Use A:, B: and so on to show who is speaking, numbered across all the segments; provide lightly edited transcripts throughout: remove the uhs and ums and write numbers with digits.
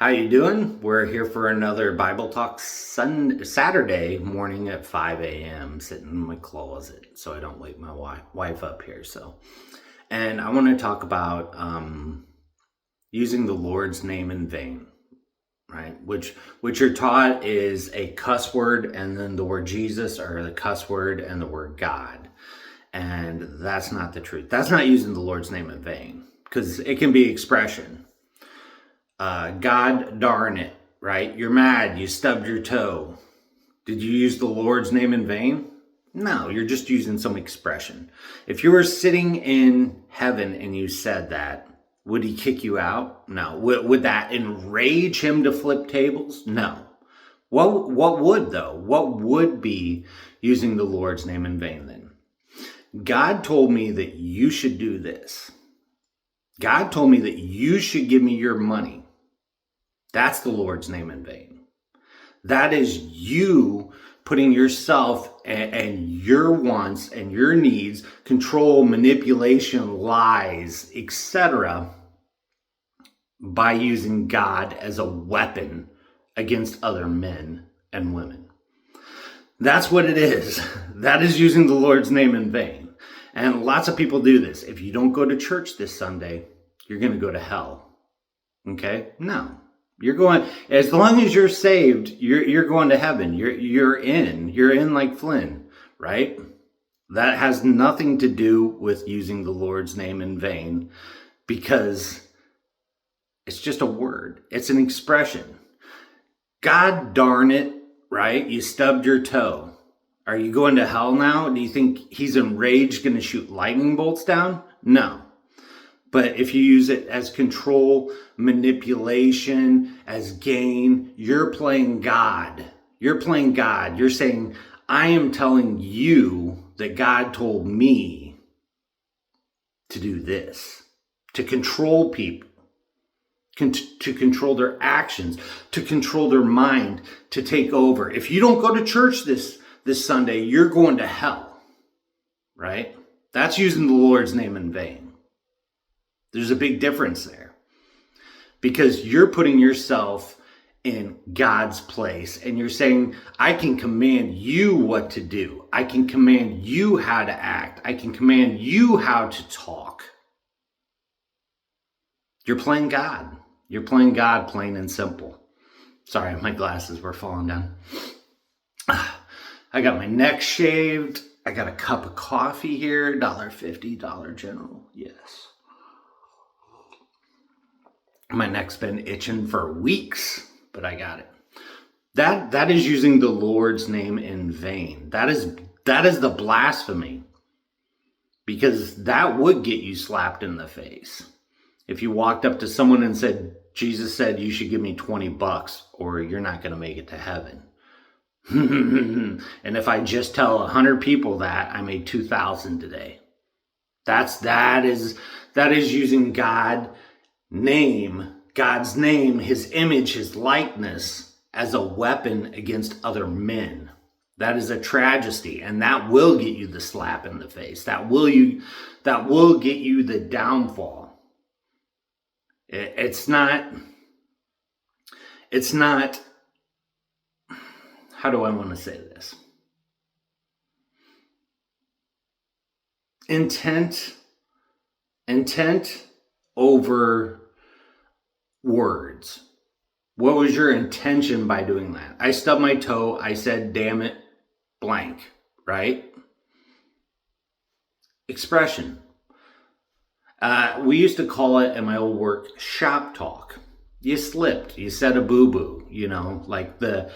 A: How you doing? We're here for another Bible Talk Saturday morning at 5 a.m. sitting in my closet so I don't wake my wife up here. And I want to talk about using the Lord's name in vain, right? Which you're taught is a cuss word, and then the word Jesus, or the cuss word and the word God. And that's not the truth. That's not using the Lord's name in vain, because it can be expression. God darn it, right? You're mad, you stubbed your toe. Did you use the Lord's name in vain? No, you're just using some expression. If you were sitting in heaven and you said that, would he kick you out? No. Would that enrage him to flip tables? No. What would though? What would be using the Lord's name in vain then? God told me that you should do this. God told me that you should give me your money. That's the Lord's name in vain. That is you putting yourself and your wants and your needs, control, manipulation, lies, etc., by using God as a weapon against other men and women. That's what it is. That is using the Lord's name in vain. And lots of people do this. If you don't go to church this Sunday, you're going to go to hell. Okay? No. You're going, as long as you're saved, you're going to heaven. You're in like Flynn, right? That has nothing to do with using the Lord's name in vain, because it's just a word. It's an expression. God darn it, right? You stubbed your toe. Are you going to hell now? Do you think he's enraged, going to shoot lightning bolts down? No. But if you use it as control, manipulation, as gain, you're playing God. You're playing God. You're saying, I am telling you that God told me to do this, to control people, to control their actions, to control their mind, to take over. If you don't go to church this Sunday, you're going to hell, right? That's using the Lord's name in vain. There's a big difference there, because you're putting yourself in God's place and you're saying, I can command you what to do. I can command you how to act. I can command you how to talk. You're playing God. You're playing God, plain and simple. Sorry, my glasses were falling down. I got my neck shaved. I got a cup of coffee here, $1.50, Dollar General. Yes. My neck's been itching for weeks, but I got it. That is using the Lord's name in vain. That is the blasphemy, because that would get you slapped in the face. If you walked up to someone and said, Jesus said you should give me $20 or you're not going to make it to heaven. And if I just tell 100 people that, I made 2,000 today. That is using God's name, his image, his likeness as a weapon against other men. That is a tragedy, and that will get you the slap in the face. That will get you the downfall. It's not, how do I want to say this? Intent over words. What was your intention by doing that? I stubbed my toe. I said, damn it, blank, right? Expression. We used to call it in my old work shop talk. You slipped. You said a boo-boo, like the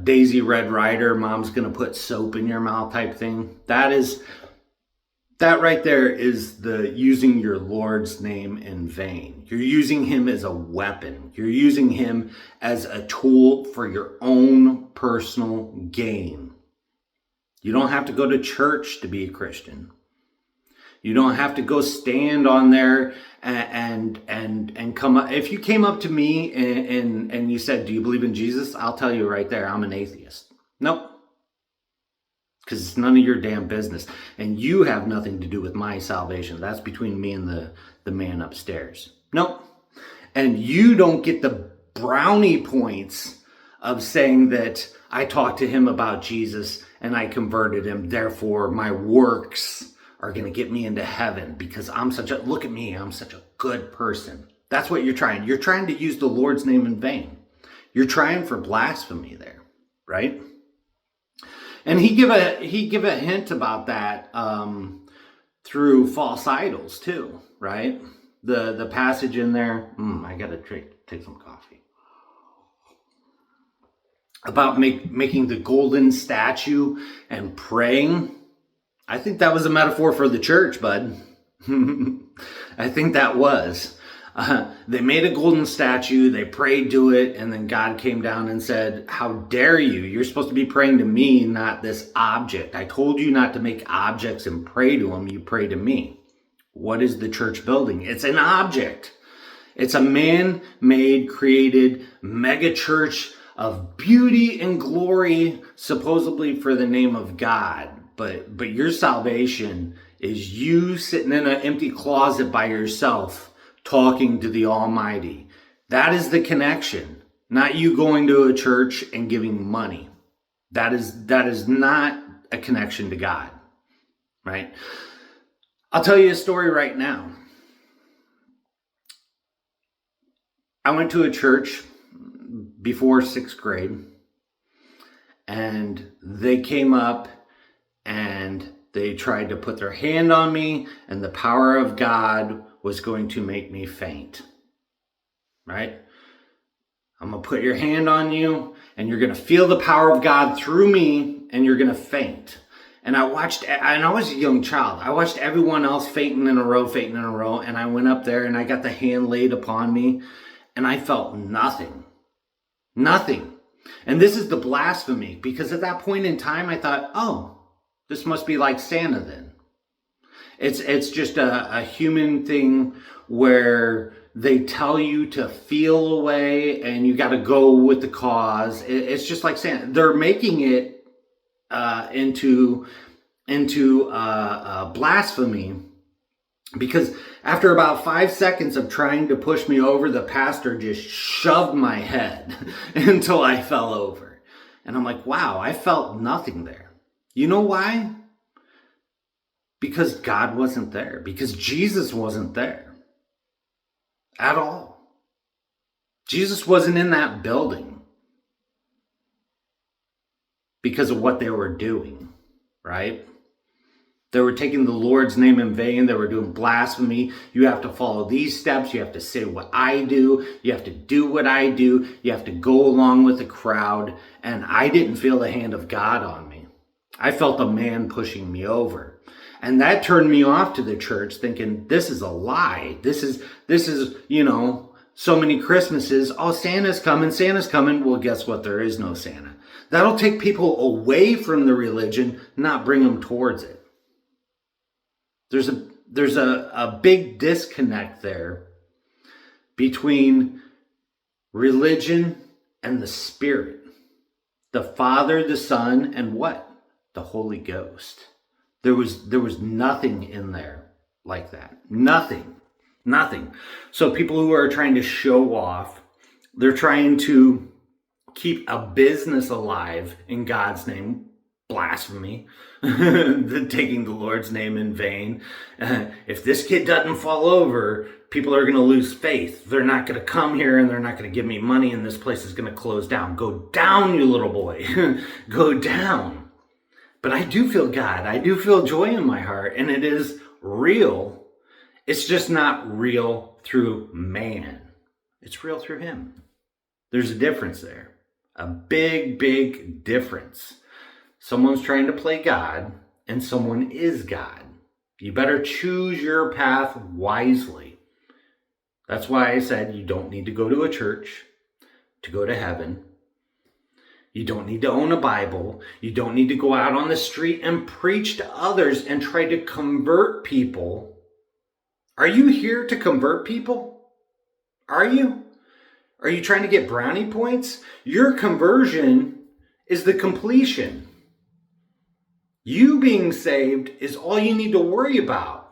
A: Daisy Red Ryder, mom's going to put soap in your mouth type thing. That right there is the using your Lord's name in vain. You're using him as a weapon. You're using him as a tool for your own personal gain. You don't have to go to church to be a Christian. You don't have to go stand on there and come up. If you came up to me and you said, do you believe in Jesus? I'll tell you right there, I'm an atheist. Nope. Because it's none of your damn business. And you have nothing to do with my salvation. That's between me and the man upstairs. Nope. And you don't get the brownie points of saying that I talked to him about Jesus and I converted him. Therefore, my works are going to get me into heaven because look at me, I'm such a good person. That's what you're trying. You're trying to use the Lord's name in vain. You're trying for blasphemy there, right? And he give a hint about that through false idols too, right? The passage in there, I gotta take some coffee. About making the golden statue and praying. I think that was a metaphor for the church, bud. I think that was. They made a golden statue, they prayed to it, and then God came down and said, how dare you? You're supposed to be praying to me, not this object. I told you not to make objects and pray to them. You pray to me. What is the church building? It's an object. It's a man-made, created mega church of beauty and glory, supposedly for the name of God. But your salvation is you sitting in an empty closet by yourself, talking to the Almighty. That is the connection, not you going to a church and giving money. That is not a connection to God, right? I'll tell you a story right now. I went to a church before 6th grade, and they came up and they tried to put their hand on me, and the power of God was going to make me faint, right? I'm going to put your hand on you, and you're going to feel the power of God through me, and you're going to faint. And I was a young child. I watched everyone else fainting in a row, and I went up there, and I got the hand laid upon me, and I felt nothing. Nothing. And this is the blasphemy, because at that point in time, I thought, oh, this must be like Santa then. It's just a human thing where they tell you to feel a way and you got to go with the cause. It's just like Santa. They're making it into blasphemy, because after about 5 seconds of trying to push me over, the pastor just shoved my head until I fell over. And I'm like, wow, I felt nothing there. You know why? Because God wasn't there. Because Jesus wasn't there at all. Jesus wasn't in that building because of what they were doing, right? They were taking the Lord's name in vain. They were doing blasphemy. You have to follow these steps. You have to say what I do. You have to do what I do. You have to go along with the crowd. And I didn't feel the hand of God on me. I felt a man pushing me over. And that turned me off to the church, thinking, this is a lie. This is, so many Christmases. Oh, Santa's coming. Well, guess what? There is no Santa. That'll take people away from the religion, not bring them towards it. There's a big disconnect there between religion and the Spirit. The Father, the Son, and what? The Holy Ghost. There was nothing in there like that. Nothing. So people who are trying to show off, they're trying to keep a business alive in God's name. Blasphemy. Taking the Lord's name in vain. If this kid doesn't fall over, people are going to lose faith. They're not going to come here and they're not going to give me money, and this place is going to close down. Go down, you little boy. Go down. But I do feel God. I do feel joy in my heart, and it is real. It's just not real through man. It's real through Him. There's a difference there. A big, big difference. Someone's trying to play God, and someone is God. You better choose your path wisely. That's why I said you don't need to go to a church to go to heaven. You don't need to own a Bible. You don't need to go out on the street and preach to others and try to convert people. Are you here to convert people? Are you? Are you trying to get brownie points? Your conversion is the completion. You being saved is all you need to worry about.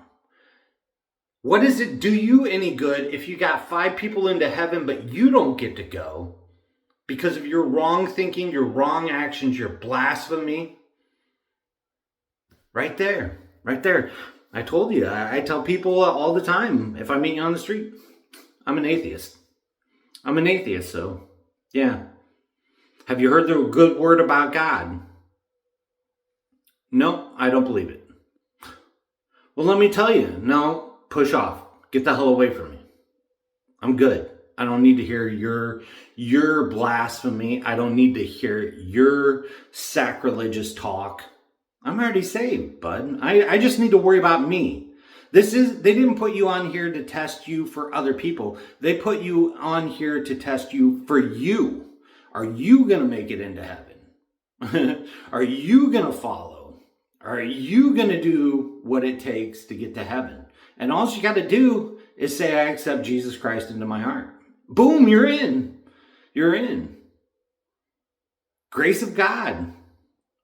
A: What does it do you any good if you got 5 people into heaven, but you don't get to go because of your wrong thinking, your wrong actions, your blasphemy? Right there, right there. I told you, I tell people all the time, if I meet you on the street, I'm an atheist. I'm an atheist, so yeah. Have you heard the good word about God? No, I don't believe it. Well, let me tell you, no, push off. Get the hell away from me. I'm good. I don't need to hear your blasphemy. I don't need to hear your sacrilegious talk. I'm already saved, bud. I just need to worry about me. They didn't put you on here to test you for other people. They put you on here to test you for you. Are you going to make it into heaven? Are you going to follow? Are you going to do what it takes to get to heaven? And all you got to do is say, I accept Jesus Christ into my heart. Boom, you're in. You're in. Grace of God.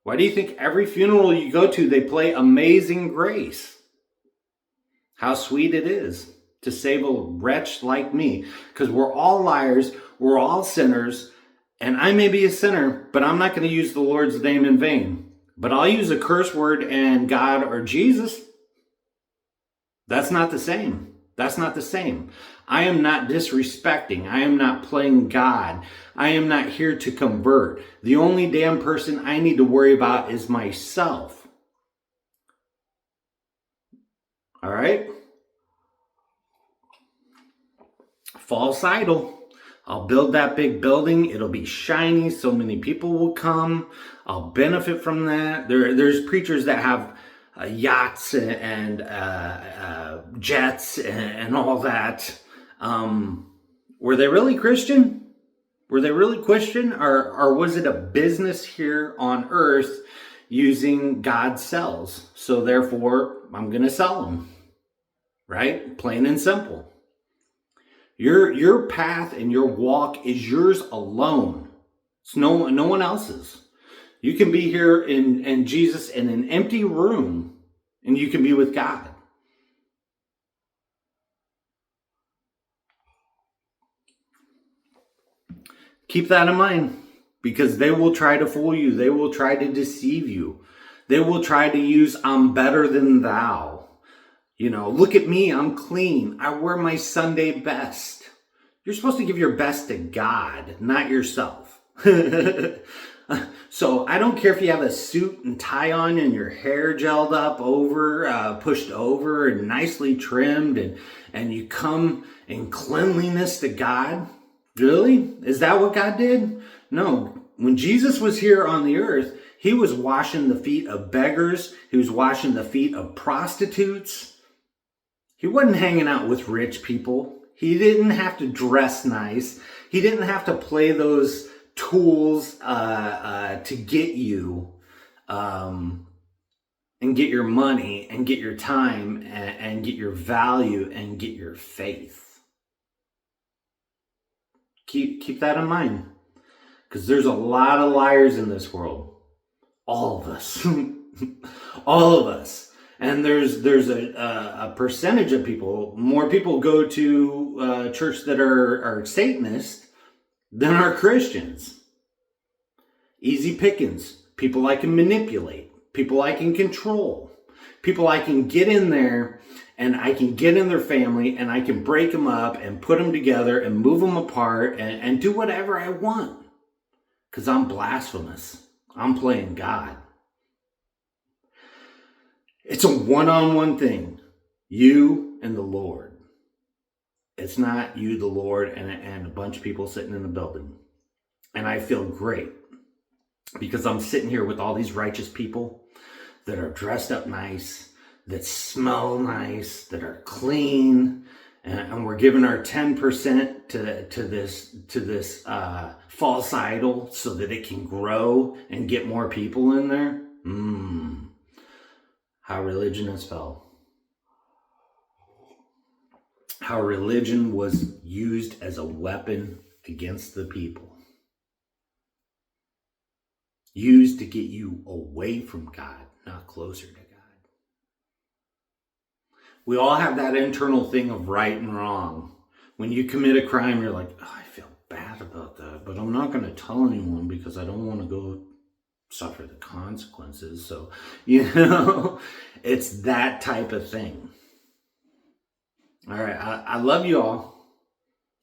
A: Why do you think every funeral you go to, they play Amazing Grace? How sweet it is to save a wretch like me. Because we're all liars, we're all sinners, and I may be a sinner, but I'm not going to use the Lord's name in vain. But I'll use a curse word and God or Jesus. That's not the same. That's not the same. I am not disrespecting. I am not playing God. I am not here to convert. The only damn person I need to worry about is myself. All right? False idol. I'll build that big building. It'll be shiny. So many people will come. I'll benefit from that. There's preachers that have yachts and jets and all that. Were they really Christian? Were they really Christian? Or was it a business here on earth using God's cells? So therefore, I'm going to sell them. Right? Plain and simple. Your path and your walk is yours alone. It's no one else's. You can be here in Jesus in an empty room, and you can be with God. Keep that in mind, because they will try to fool you. They will try to deceive you. They will try to use I'm better than thou. You know, look at me, I'm clean. I wear my Sunday best. You're supposed to give your best to God, not yourself. So I don't care if you have a suit and tie on and your hair gelled up over, pushed over and nicely trimmed, and you come in cleanliness to God. Really? Is that what God did? No. When Jesus was here on the earth, he was washing the feet of beggars. He was washing the feet of prostitutes. He wasn't hanging out with rich people. He didn't have to dress nice. He didn't have to play those tools to get you and get your money and get your time and get your value and get your faith. Keep that in mind, because there's a lot of liars in this world. All of us. All of us. And there's a percentage of people, more people go to church that are Satanists than are Christians. Easy pickings. People I can manipulate. People I can control. People I can get in there and I can get in their family and I can break them up and put them together and move them apart and do whatever I want. Because I'm blasphemous. I'm playing God. It's a one-on-one thing. You and the Lord. It's not you, the Lord, and a bunch of people sitting in the building. And I feel great because I'm sitting here with all these righteous people that are dressed up nice, that smell nice, that are clean, and we're giving our 10% to this false idol so that it can grow and get more people in there. How religion has fell. How religion was used as a weapon against the people. Used to get you away from God, not closer to God. We all have that internal thing of right and wrong. When you commit a crime, you're like, oh, I feel bad about that, but I'm not going to tell anyone because I don't want to go suffer the consequences. So, it's that type of thing. All right. I love you all.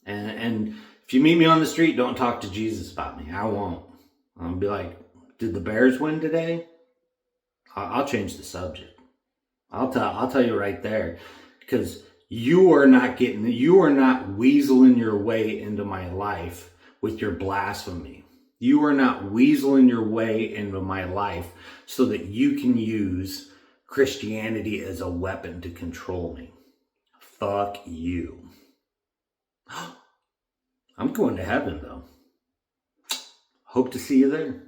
A: And if you meet me on the street, don't talk to Jesus about me. I won't. I'll be like, did the Bears win today? I'll change the subject. I'll tell you right there, because you are not weaseling your way into my life with your blasphemy. You are not weaseling your way into my life so that you can use Christianity as a weapon to control me. Fuck you. I'm going to heaven, though. Hope to see you there.